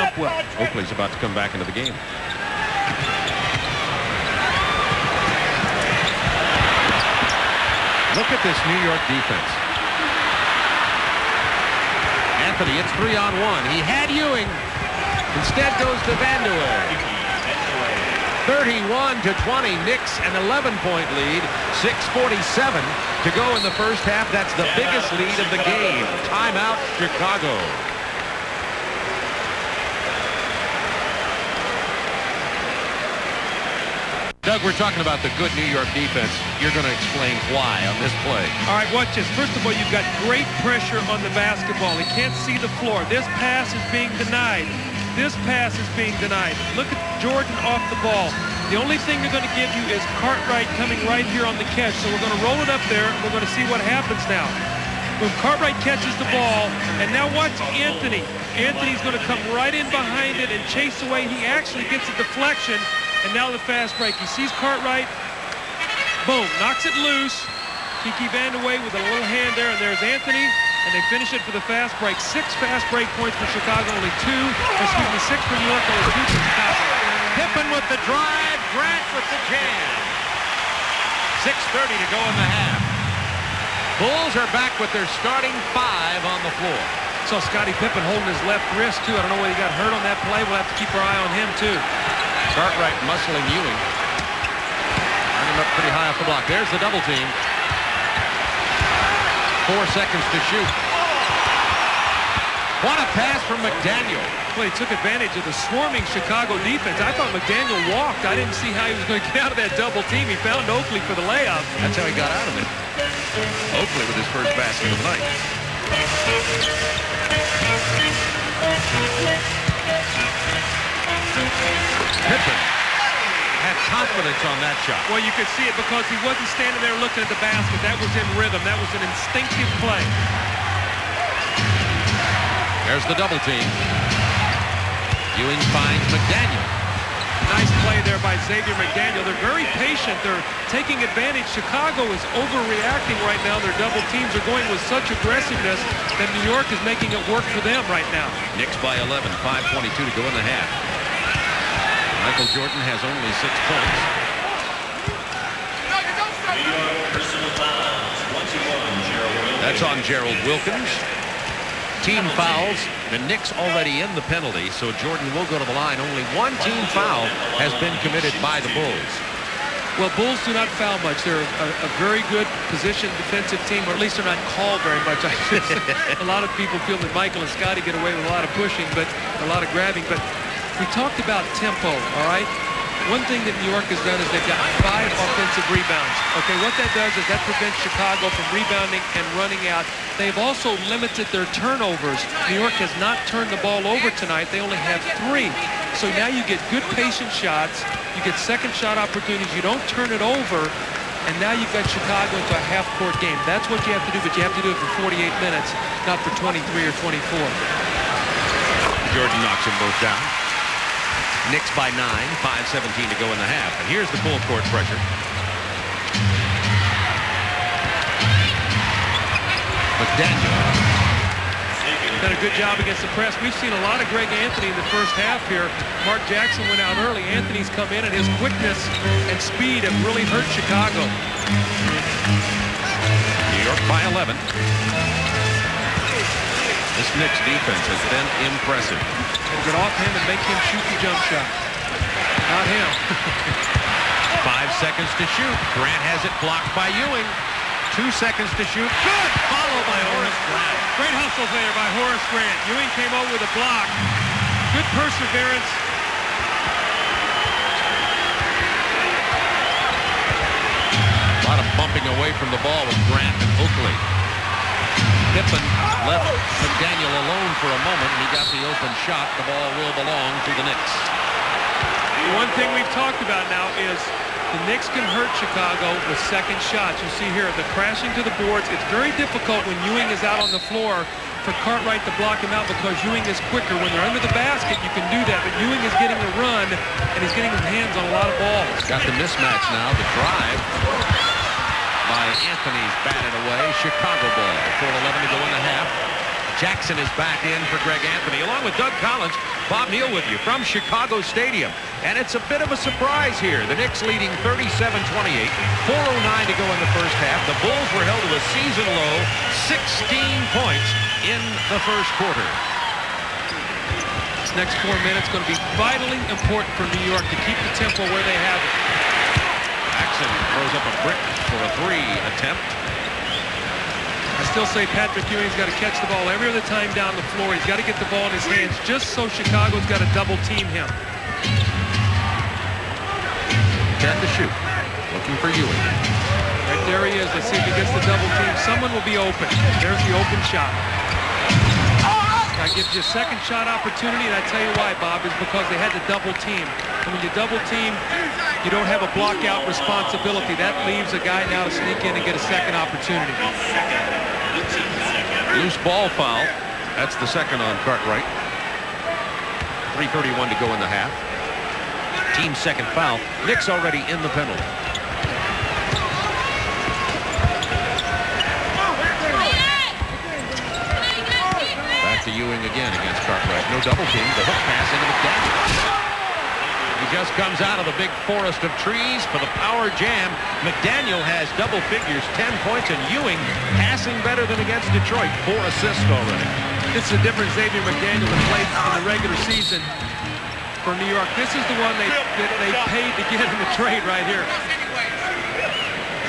jump well. Oakley's about to come back into the game. Look at this New York defense. Anthony, it's 3-on-1. He had Ewing. Instead goes to Vanderwey. 31-20. Knicks an 11-point lead. 6:47 to go in the first half. That's the biggest lead of the game. Timeout, Chicago. Doug, we're talking about the good New York defense. You're going to explain why on this play. All right, watch this. First of all, you've got great pressure on the basketball. He can't see the floor. This pass is being denied. This pass is being denied. Look at Jordan off the ball. The only thing they're going to give you is Cartwright coming right here on the catch. So we're going to roll it up there, and we're going to see what happens now. When Cartwright catches the ball, and now watch Anthony. Anthony's going to come right in behind it and chase away. He actually gets a deflection. And now the fast break. He sees Cartwright. Boom. Knocks it loose. Kiki Vanderwey with a little hand there. And there's Anthony. And they finish it for the fast break. 6 fast break points for Chicago. Only 6 for New York. Only 2 for Chicago. Pippen with the drive. Grant with the jam. 6:30 to go in the half. Bulls are back with their starting 5 on the floor. So Scottie Pippen holding his left wrist, too. I don't know whether he got hurt on that play. We'll have to keep our eye on him, too. Cartwright muscling Ewing. Running up pretty high off the block. There's the double team. 4 seconds to shoot. What a pass from McDaniel. Well, he took advantage of the swarming Chicago defense. I thought McDaniel walked. I didn't see how he was going to get out of that double team. He found Oakley for the layup. That's how he got out of it. Oakley with his first basket of the night. Pippen had confidence on that shot. Well, you could see it because he wasn't standing there looking at the basket. That was in rhythm. That was an instinctive play. There's the double team. Ewing finds McDaniel. Nice play there by Xavier McDaniel. They're very patient. They're taking advantage. Chicago is overreacting right now. Their double teams are going with such aggressiveness that New York is making it work for them right now. Knicks by 11, 5:22 to go in the half. Michael Jordan has only 6 points. That's on Gerald Wilkins. Team fouls. The Knicks already in the penalty, so Jordan will go to the line. Only 1 team foul has been committed by the Bulls. Well, Bulls do not foul much. They're a very good position defensive team, or at least they're not called very much. I should say. A lot of people feel that Michael and Scottie get away with a lot of pushing, but a lot of grabbing. But we talked about tempo, all right? One thing that New York has done is they've got 5 offensive rebounds. Okay, what that does is that prevents Chicago from rebounding and running out. They've also limited their turnovers. New York has not turned the ball over tonight. They only have 3. So now you get good patient shots. You get second shot opportunities. You don't turn it over. And now you've got Chicago into a half-court game. That's what you have to do, but you have to do it for 48 minutes, not for 23 or 24. Jordan knocks them both down. Knicks by 9, 5:17 to go in the half. And here's the full court pressure. McDaniel. Done a good job against the press. We've seen a lot of Greg Anthony in the first half here. Mark Jackson went out early. Anthony's come in, and his quickness and speed have really hurt Chicago. New York by 11. This Knicks defense has been impressive. Get off him and make him shoot the jump shot. Not him. 5 seconds to shoot. Grant has it blocked by Ewing. 2 seconds to shoot. Good! Followed by Horace Grant. Great hustle there by Horace Grant. Ewing came over with a block. Good perseverance. A lot of bumping away from the ball with Grant and Oakley. Pippen left McDaniel alone for a moment, and he got the open shot. The ball will belong to the Knicks. One thing we've talked about now is the Knicks can hurt Chicago with second shots. You see here the crashing to the boards. It's very difficult when Ewing is out on the floor for Cartwright to block him out because Ewing is quicker. When they're under the basket, you can do that, but Ewing is getting a run, and he's getting his hands on a lot of balls. Got the mismatch now. The drive by Anthony's batted away. Chicago ball. 4:11 to go in the half. Jackson is back in for Greg Anthony. Along with Doug Collins, Bob Neal with you from Chicago Stadium. And it's a bit of a surprise here. The Knicks leading 37-28. 4:09 to go in the first half. The Bulls were held to a season-low 16 points in the first quarter. This next 4 minutes going to be vitally important for New York to keep the tempo where they have it. Jackson throws up a brick for a 3 attempt. I still say Patrick Ewing's got to catch the ball every other time down the floor. He's got to get the ball in his hands just so Chicago's got to double team him. 10 to shoot. Looking for Ewing. Right there he is. Let's see if he gets the double team. Someone will be open. There's the open shot. That gives you a second shot opportunity, and I tell you why, Bob, is because they had to double team. And when you double team, you don't have a block out responsibility. That leaves a guy now to sneak in and get a second opportunity. Loose ball foul. That's the second on Cartwright. 3:31 to go in the half. Team second foul. Knicks already in the penalty. Back to Ewing again against Cartwright. No double team. The hook pass into McDaniel. He just comes out of the big forest of trees for the power jam. McDaniel has double figures, 10 points, and Ewing passing better than against Detroit. 4 assists already. This is a different Xavier McDaniel that played in the regular season for New York. This is the one they paid to get in the trade right here.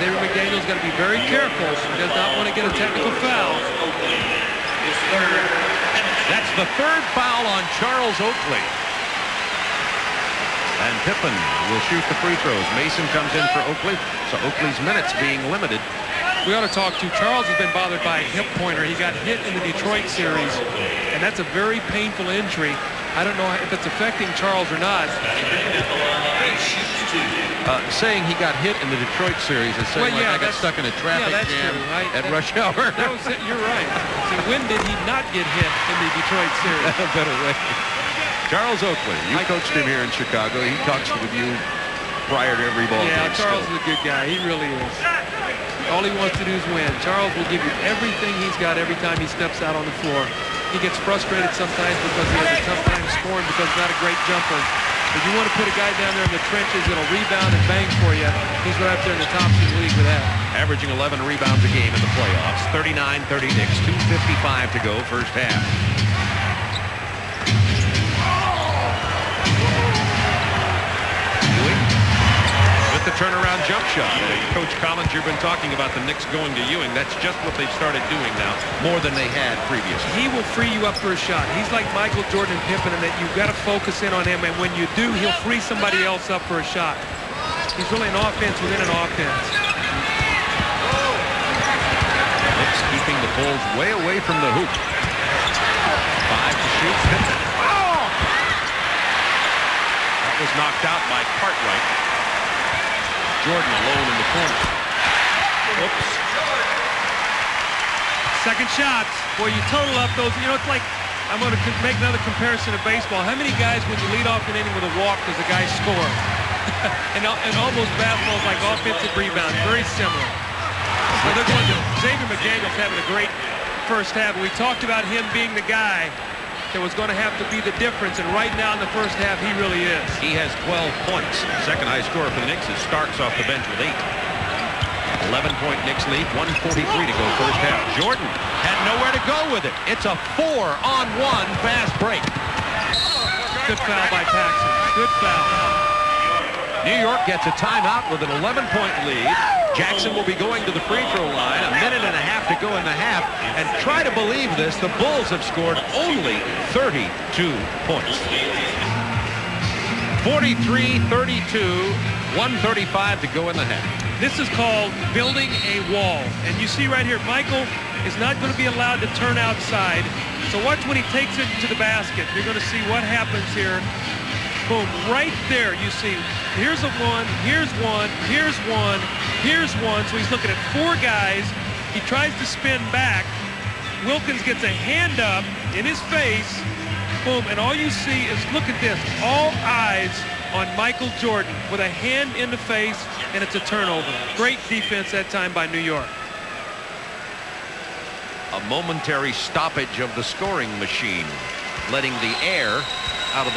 Xavier McDaniel's got to be very careful. He does not want to get a technical foul. That's the third foul on Charles Oakley. And Pippen will shoot the free throws. Mason comes in for Oakley, so Oakley's minutes being limited. We ought to talk to Charles. Has been bothered by a hip pointer. He got hit in the Detroit series, and that's a very painful injury. I don't know if it's affecting Charles or not. Saying he got hit in the Detroit series is saying I got stuck in a traffic jam at rush hour. You're right. So when did he not get hit in the Detroit series? A better way. Charles Oakley, you coached him here in Chicago. He talks with you prior to every ball game. Yeah, Charles is a good guy. He really is. All he wants to do is win. Charles will give you everything he's got every time he steps out on the floor. He gets frustrated sometimes because he has a tough time scoring because he's not a great jumper. If you want to put a guy down there in the trenches that'll rebound and bang for you, he's right up there in the top of the league with that. Averaging 11 rebounds a game in the playoffs. 39-30 Knicks. 2:55 to go first half. The turnaround jump shot. Coach Collins, you've been talking about the Knicks going to Ewing. That's just what they've started doing now, more than they had previously. He will free you up for a shot. He's like Michael Jordan and Pippen in that you've got to focus in on him, and when you do, he'll free somebody else up for a shot. He's really an offense within an offense. Knicks keeping the Bulls way away from the hoop. 5 to shoot. Pippen. That was knocked out by Cartwright. Jordan alone in the corner. Whoops. Second shots. Boy, you total up those. You know, it's like, I'm going to make another comparison to baseball. How many guys, when you lead off an inning with a walk, does a guy score? and almost basketball is like offensive rebounds. Very similar. So they're going to, Xavier McDaniel's having a great first half. We talked about him being the guy that was going to have to be the difference, and right now in the first half, he really is. He has 12 points. Second high scorer for the Knicks is Starks off the bench with 8. 11-point Knicks lead, 1:43 to go first half. Jordan had nowhere to go with it. It's a 4-on-1 fast break. Good foul by Paxson. Good foul. New York gets a timeout with an 11-point lead. Jackson will be going to the free throw line. A minute and a half to go in the half. And try to believe this, the Bulls have scored only 32 points. 43-32, 1:35 to go in the half. This is called building a wall. And you see right here, Michael is not going to be allowed to turn outside. So watch when he takes it to the basket. You're going to see what happens here. Boom, right there you see, here's a one, here's one, here's one, here's one. So he's looking at 4 guys. He tries to spin back. Wilkins gets a hand up in his face. Boom, and all you see is, look at this, all eyes on Michael Jordan with a hand in the face, and it's a turnover. Great defense that time by New York. a momentary stoppage of the scoring machine, letting the air